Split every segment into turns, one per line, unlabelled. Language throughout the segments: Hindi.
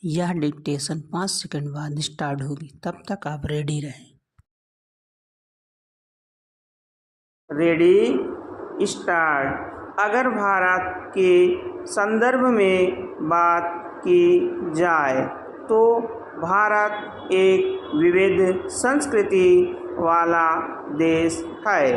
यह डिक्टेशन 5 सेकंड बाद स्टार्ट होगी, तब तक आप रेडी रहें।
Ready start. अगर भारत के संदर्भ में बात की जाए तो भारत एक विविध संस्कृति वाला देश है।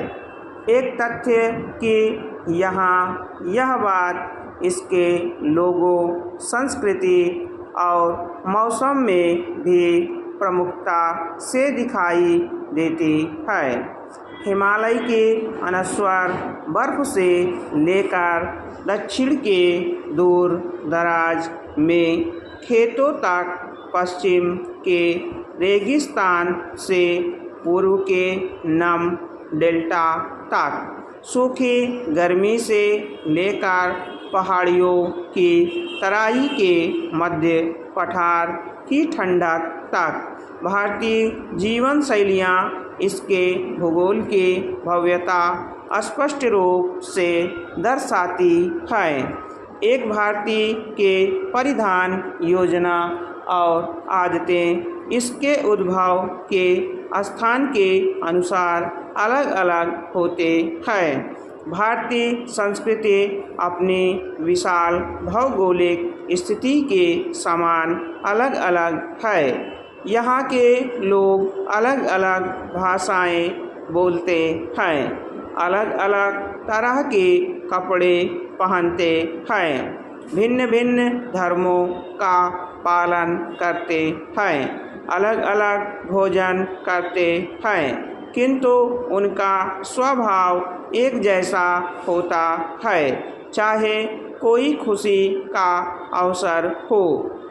एक तथ्य कि यहाँ यह बात इसके लोगों, संस्कृति और मौसम में भी प्रमुखता से दिखाई देती है। हिमालय के अनस्वर बर्फ से लेकर दक्षिण के दूर दराज में खेतों तक, पश्चिम के रेगिस्तान से पूर्व के नम डेल्टा तक, सूखी गर्मी से लेकर पहाड़ियों की तराई के मध्य पठार की ठंडक तक, भारतीय जीवन शैलियाँ इसके भूगोल की भव्यता स्पष्ट रूप से दर्शाती हैं। एक भारतीय के परिधान, योजना और आदतें इसके उद्भव के स्थान के अनुसार अलग अलग होते हैं। भारतीय संस्कृति अपनी विशाल भौगोलिक स्थिति के समान अलग अलग है। यहाँ के लोग अलग अलग भाषाएं बोलते हैं, अलग अलग तरह के कपड़े पहनते हैं, भिन्न भिन्न धर्मों का पालन करते हैं, अलग अलग भोजन करते हैं, किंतु उनका स्वभाव एक जैसा होता है। चाहे कोई खुशी का अवसर हो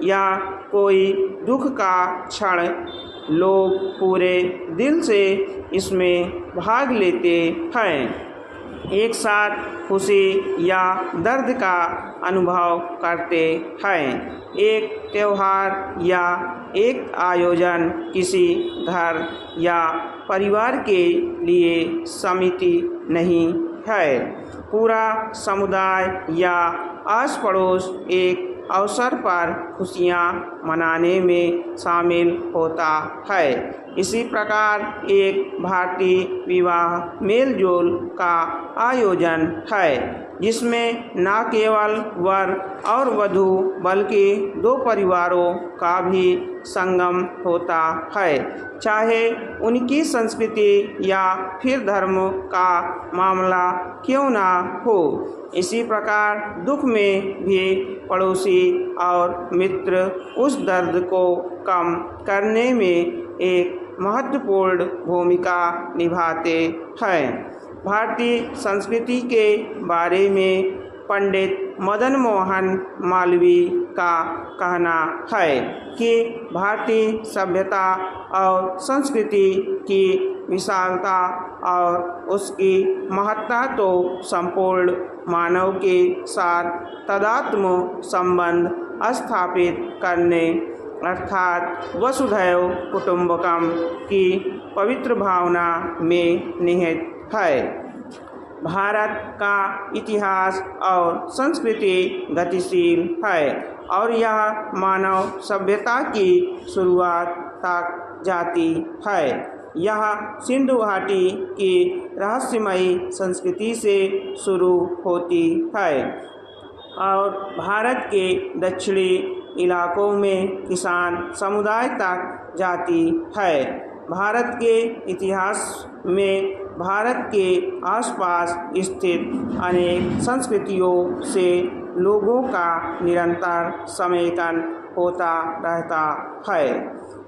या कोई दुख का क्षण, लोग पूरे दिल से इसमें भाग लेते हैं, एक साथ खुशी या दर्द का अनुभव करते हैं। एक त्यौहार या एक आयोजन किसी घर या परिवार के लिए समिति नहीं है, पूरा समुदाय या आस पड़ोस एक अवसर पर खुशियाँ मनाने में शामिल होता है। इसी प्रकार एक भारतीय विवाह मेलजोल का आयोजन है, जिसमें न केवल वर और वधू बल्कि दो परिवारों का भी संगम होता है, चाहे उनकी संस्कृति या फिर धर्म का मामला क्यों ना हो। इसी प्रकार दुख में भी पड़ोसी और मित्र उस दर्द को कम करने में एक महत्वपूर्ण भूमिका निभाते हैं। भारतीय संस्कृति के बारे में पंडित मदन मोहन मालवीय का कहना है कि भारतीय सभ्यता और संस्कृति की विशालता और उसकी महत्ता तो संपूर्ण मानव के साथ तादात्म्य संबंध स्थापित करने अर्थात वसुधैव कुटुंबकम की पवित्र भावना में निहित है। भारत का इतिहास और संस्कृति गतिशील है और यह मानव सभ्यता की शुरुआत तक जाती है। यह सिंधु घाटी की रहस्यमयी संस्कृति से शुरू होती है और भारत के दक्षिणी इलाकों में किसान समुदाय तक जाती है। भारत के इतिहास में भारत के आसपास स्थित अनेक संस्कृतियों से लोगों का निरंतर समेकन होता रहता है।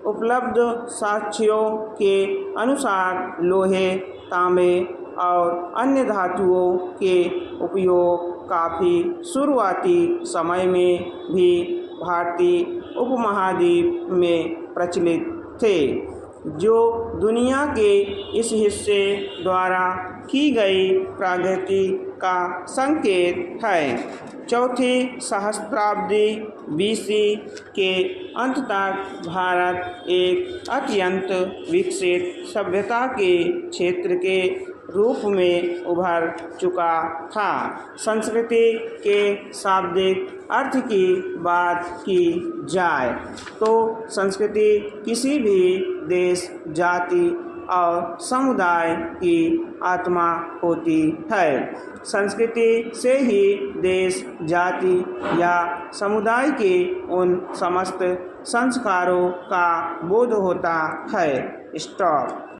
उपलब्ध साक्ष्यों के अनुसार लोहे, तांबे और अन्य धातुओं के उपयोग काफ़ी शुरुआती समय में भी भारतीय उपमहाद्वीप में प्रचलित थे, जो दुनिया के इस हिस्से द्वारा की गई प्रगति का संकेत है। चौथी सहस्त्राब्दी बीसी के अंत तक भारत एक अत्यंत विकसित सभ्यता के क्षेत्र के रूप में उभर चुका था। संस्कृति के शाब्दिक अर्थ की बात की जाए तो संस्कृति किसी भी देश, जाति और समुदाय की आत्मा होती है। संस्कृति से ही देश, जाति या समुदाय के उन समस्त संस्कारों का बोध होता है। स्टॉप।